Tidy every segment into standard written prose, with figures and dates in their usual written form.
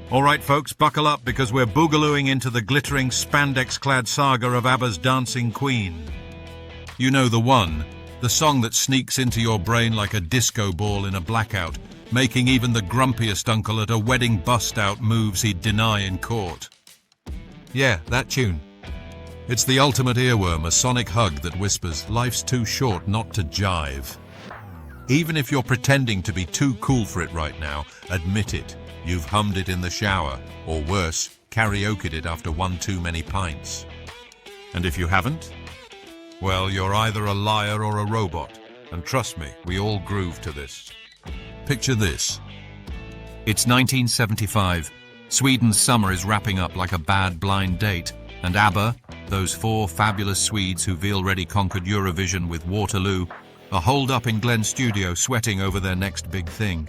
All right, folks, buckle up because we're boogalooing into the glittering spandex-clad saga of ABBA's Dancing Queen. You know the one, the song that sneaks into your brain like a disco ball in a blackout, making even the grumpiest uncle at a wedding bust-out moves he'd deny in court. Yeah, that tune. It's the ultimate earworm, a sonic hug that whispers, life's too short not to jive. Even if you're pretending to be too cool for it right now, admit it. You've hummed it in the shower, or worse, karaoke'd it after one too many pints. And if you haven't, well, you're either a liar or a robot. And trust me, we all groove to this. Picture this. It's 1975. Sweden's summer is wrapping up like a bad blind date, and ABBA, those four fabulous Swedes who've already conquered Eurovision with Waterloo, are holed up in Glenn's studio sweating over their next big thing.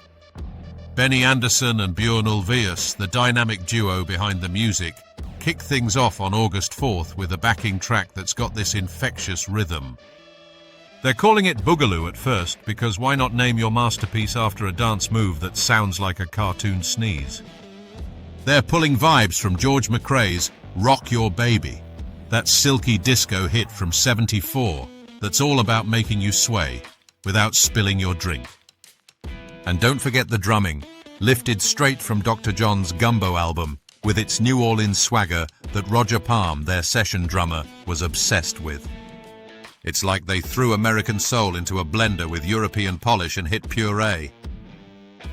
Benny Andersson and Björn Ulvaeus, the dynamic duo behind the music, kick things off on August 4th with a backing track that's got this infectious rhythm. They're calling it Boogaloo at first because why not name your masterpiece after a dance move that sounds like a cartoon sneeze? They're pulling vibes from George McRae's Rock Your Baby, that silky disco hit from '74 that's all about making you sway without spilling your drink. And don't forget the drumming, lifted straight from Dr. John's Gumbo album, with its New Orleans swagger that Roger Palm, their session drummer, was obsessed with. It's like they threw American soul into a blender with European polish and hit puree.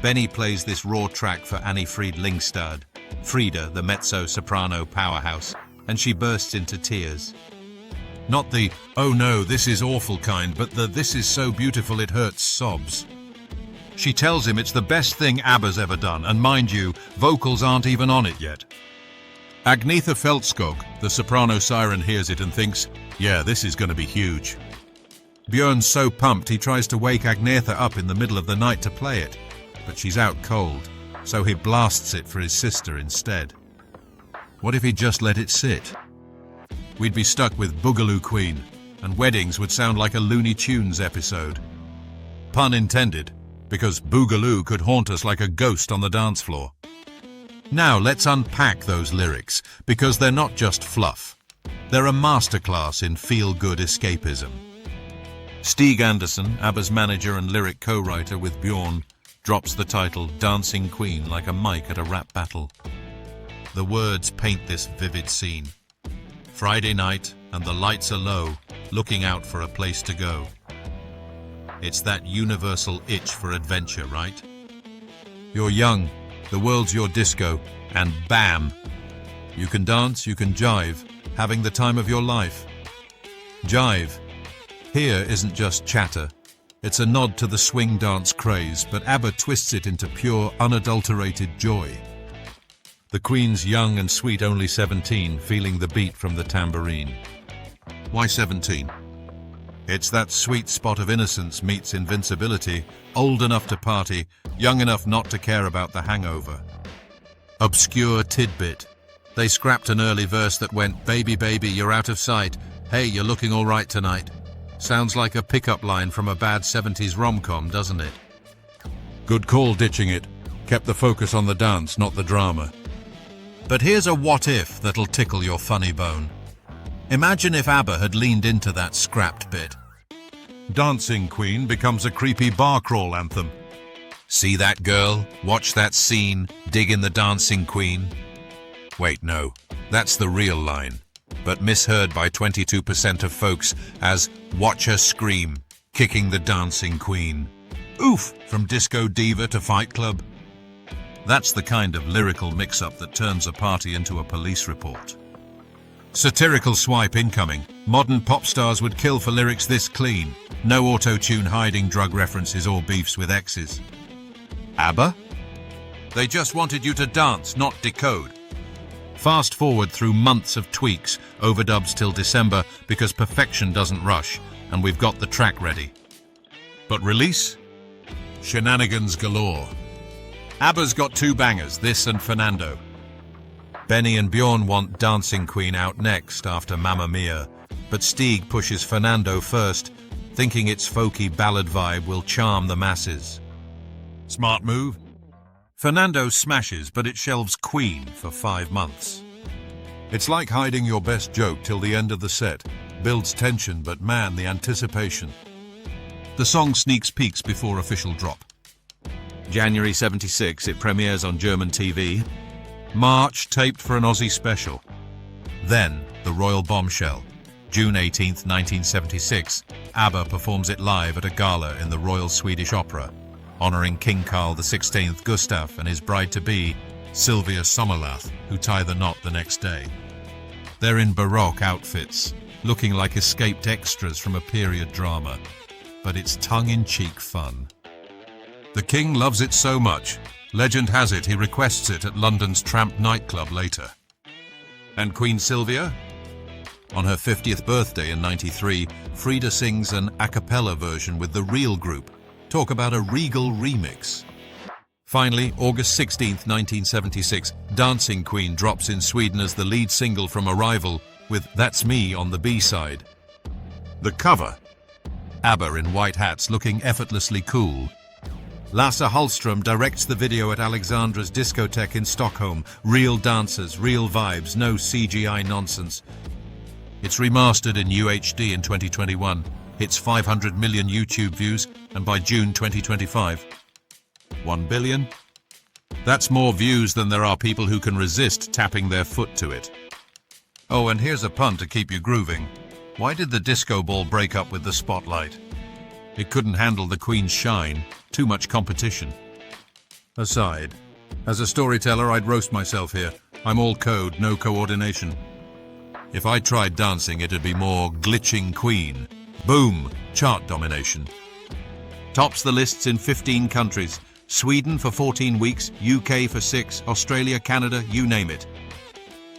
Benny plays this raw track for Annie Fried Lyngstad, Frida, the mezzo-soprano powerhouse, and she bursts into tears. Not the, oh no, this is awful kind, but the, this is so beautiful it hurts sobs. She tells him it's the best thing ABBA's ever done, and mind you, vocals aren't even on it yet. Agnetha Feltskog, the soprano siren, hears it and thinks, yeah, this is going to be huge. Björn's so pumped he tries to wake Agnetha up in the middle of the night to play it, but she's out cold, so he blasts it for his sister instead. What if he just let it sit? We'd be stuck with Boogaloo Queen, and weddings would sound like a Looney Tunes episode. Pun intended, because Boogaloo could haunt us like a ghost on the dance floor. Now let's unpack those lyrics, because they're not just fluff. They're a masterclass in feel-good escapism. Stig Andersson, ABBA's manager and lyric co-writer with Björn, drops the title Dancing Queen like a mic at a rap battle. The words paint this vivid scene. Friday night, and the lights are low, looking out for a place to go. It's that universal itch for adventure, right? You're young, the world's your disco, and bam! You can dance, you can jive, having the time of your life. Jive. Here isn't just chatter. It's a nod to the swing dance craze, but ABBA twists it into pure, unadulterated joy. The Queen's young and sweet only 17, feeling the beat from the tambourine. Why 17? It's that sweet spot of innocence meets invincibility, old enough to party, young enough not to care about the hangover. Obscure tidbit. They scrapped an early verse that went, baby, baby, you're out of sight. Hey, you're looking all right tonight. Sounds like a pickup line from a bad 70s rom-com, doesn't it? Good call ditching it. Kept the focus on the dance, not the drama. But here's a what-if that'll tickle your funny bone. Imagine if ABBA had leaned into that scrapped bit. Dancing Queen becomes a creepy bar crawl anthem. See that girl? Watch that scene? Dig in the Dancing Queen? Wait, no. That's the real line, but misheard by 22% of folks as watch her scream, kicking the Dancing Queen. Oof! From disco diva to Fight Club. That's the kind of lyrical mix-up that turns a party into a police report. Satirical swipe incoming. Modern pop stars would kill for lyrics this clean. No auto-tune hiding drug references or beefs with exes. ABBA? They just wanted you to dance, not decode. Fast forward through months of tweaks, overdubs till December because perfection doesn't rush, and we've got the track ready. But release? Shenanigans galore. ABBA's got two bangers, this and Fernando. Benny and Björn want Dancing Queen out next after Mamma Mia, but Stig pushes Fernando first, thinking its folky ballad vibe will charm the masses. Smart move? Fernando smashes, but it shelves Queen for 5 months. It's like hiding your best joke till the end of the set. Builds tension, but man, the anticipation. The song sneaks peeks before official drop. January 76, it premieres on German TV. March, taped for an Aussie special. Then, the royal bombshell. June 18, 1976, ABBA performs it live at a gala in the Royal Swedish Opera, honouring King Carl XVI Gustaf and his bride-to-be, Sylvia Sommerlath, who tie the knot the next day. They're in Baroque outfits, looking like escaped extras from a period drama, but it's tongue-in-cheek fun. The King loves it so much, legend has it he requests it at London's Tramp nightclub later. And Queen Sylvia? On her 50th birthday in '93, Frida sings an a cappella version with the Real Group. Talk about a regal remix. Finally, August 16, 1976, Dancing Queen drops in Sweden as the lead single from Arrival with That's Me on the B-side. The cover. ABBA in white hats looking effortlessly cool. Lasse Hallström directs the video at Alexandra's discotheque in Stockholm. Real dancers, real vibes, no CGI nonsense. It's remastered in UHD in 2021, hits 500 million YouTube views, and by June 2025, 1 billion? That's more views than there are people who can resist tapping their foot to it. Oh, and here's a pun to keep you grooving. Why did the disco ball break up with the spotlight? It couldn't handle the Queen's shine, too much competition. Aside, as a storyteller, I'd roast myself here. I'm all code, no coordination. If I tried dancing, it'd be more glitching Queen. Boom, chart domination. Tops the lists in 15 countries. Sweden for 14 weeks, UK for 6, Australia, Canada, you name it.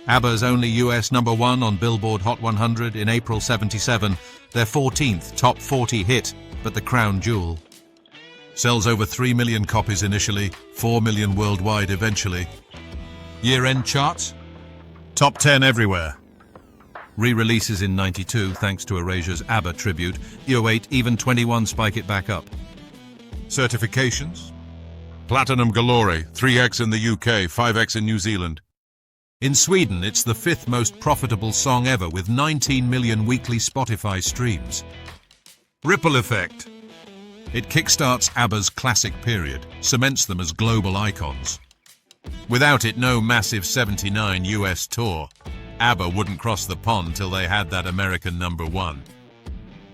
ABBA's only US #1 on Billboard Hot 100 in April '77, their 14th top 40 hit, but the crown jewel. Sells over 3 million copies initially, 4 million worldwide eventually. Year-end charts? Top 10 everywhere. Re-releases in '92 thanks to Erasure's ABBA tribute. 08, even 21 spike it back up. Certifications? Platinum galore, 3x in the UK, 5x in New Zealand. In Sweden, it's the 5th most profitable song ever with 19 million weekly Spotify streams. Ripple effect. It kickstarts ABBA's classic period, cements them as global icons. Without it, no massive '79 US tour. ABBA wouldn't cross the pond till they had that American #1.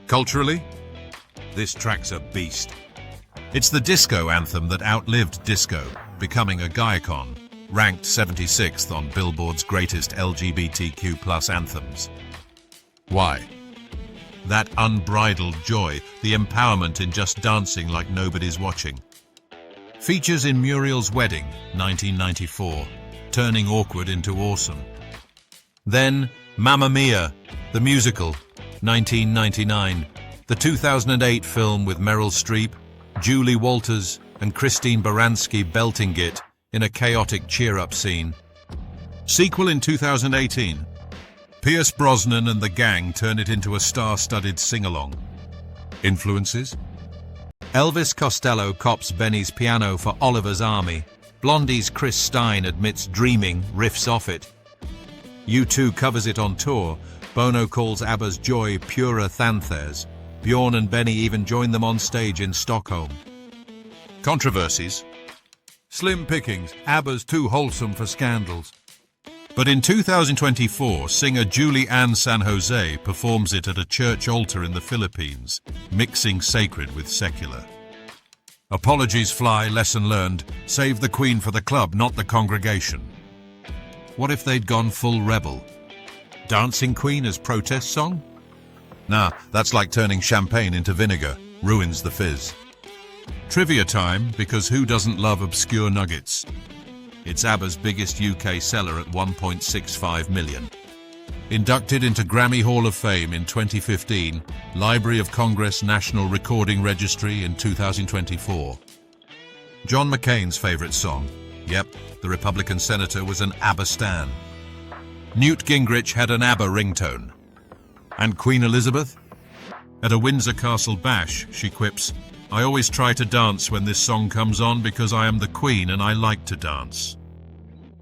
Culturally, this track's a beast. It's the disco anthem that outlived disco, becoming a Gaikon, ranked 76th on Billboard's greatest LGBTQ+ anthems. Why? That unbridled joy, the empowerment in just dancing like nobody's watching. Features in Muriel's Wedding, 1994, turning awkward into awesome. Then, Mamma Mia, the musical, 1999, the 2008 film with Meryl Streep, Julie Walters and Christine Baranski belting it in a chaotic cheer-up scene. Sequel in 2018. Pierce Brosnan and the gang turn it into a star-studded sing-along. Influences? Elvis Costello cops Benny's piano for Oliver's Army. Blondie's Chris Stein admits Dreaming riffs off it. U2 covers it on tour. Bono calls ABBA's Joy purer Thanthes. Bjorn and Benny even join them on stage in Stockholm. Controversies? Slim pickings. ABBA's too wholesome for scandals. But in 2024, singer Julie Ann San Jose performs it at a church altar in the Philippines, mixing sacred with secular. Apologies fly, lesson learned. Save the Queen for the club, not the congregation. What if they'd gone full rebel? Dancing Queen as protest song? Nah, that's like turning champagne into vinegar. Ruins the fizz. Trivia time, because who doesn't love obscure nuggets? It's ABBA's biggest UK seller at 1.65 million. Inducted into Grammy Hall of Fame in 2015, Library of Congress National Recording Registry in 2024. John McCain's favourite song. Yep, the Republican senator was an ABBA stan. Newt Gingrich had an ABBA ringtone. And Queen Elizabeth? At a Windsor Castle bash, she quips, I always try to dance when this song comes on because I am the queen and I like to dance.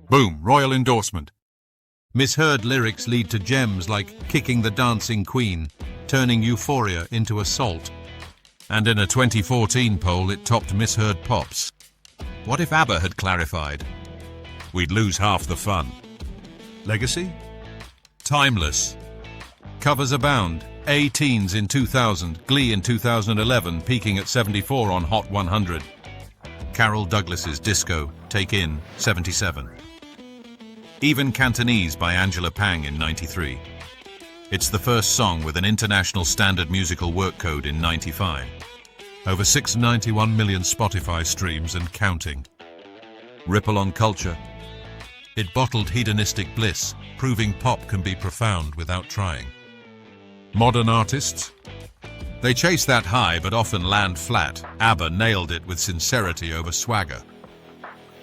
Boom, royal endorsement. Misheard lyrics lead to gems like kicking the dancing queen, turning euphoria into assault. And in a 2014 poll, it topped misheard pops. What if ABBA had clarified? We'd lose half the fun. Legacy? Timeless. Covers abound. A-Teens in 2000, Glee in 2011, peaking at 74 on Hot 100. Carol Douglas's Disco, Take In, 77. Even Cantonese by Angela Pang in 93. It's the first song with an international standard musical work code in 95. Over 691 million Spotify streams and counting. Ripple on culture. It bottled hedonistic bliss, proving pop can be profound without trying. Modern artists? They chase that high but often land flat. ABBA nailed it with sincerity over swagger.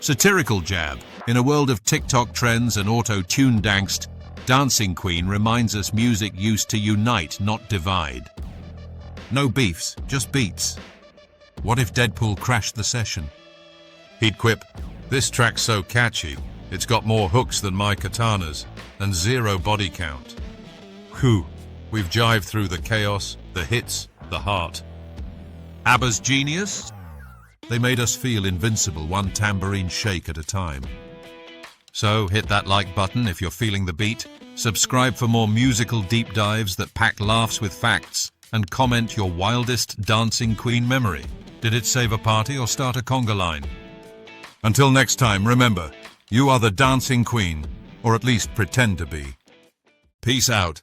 Satirical jab. In a world of TikTok trends and auto-tuned angst, Dancing Queen reminds us music used to unite, not divide. No beefs, just beats. What if Deadpool crashed the session? He'd quip, "This track's so catchy, it's got more hooks than my katanas, and 0 body count." Whew. We've jived through the chaos, the hits, the heart. ABBA's genius? They made us feel invincible, one tambourine shake at a time. So hit that like button if you're feeling the beat, subscribe for more musical deep dives that pack laughs with facts, and comment your wildest Dancing Queen memory. Did it save a party or start a conga line? Until next time, remember, you are the Dancing Queen, or at least pretend to be. Peace out.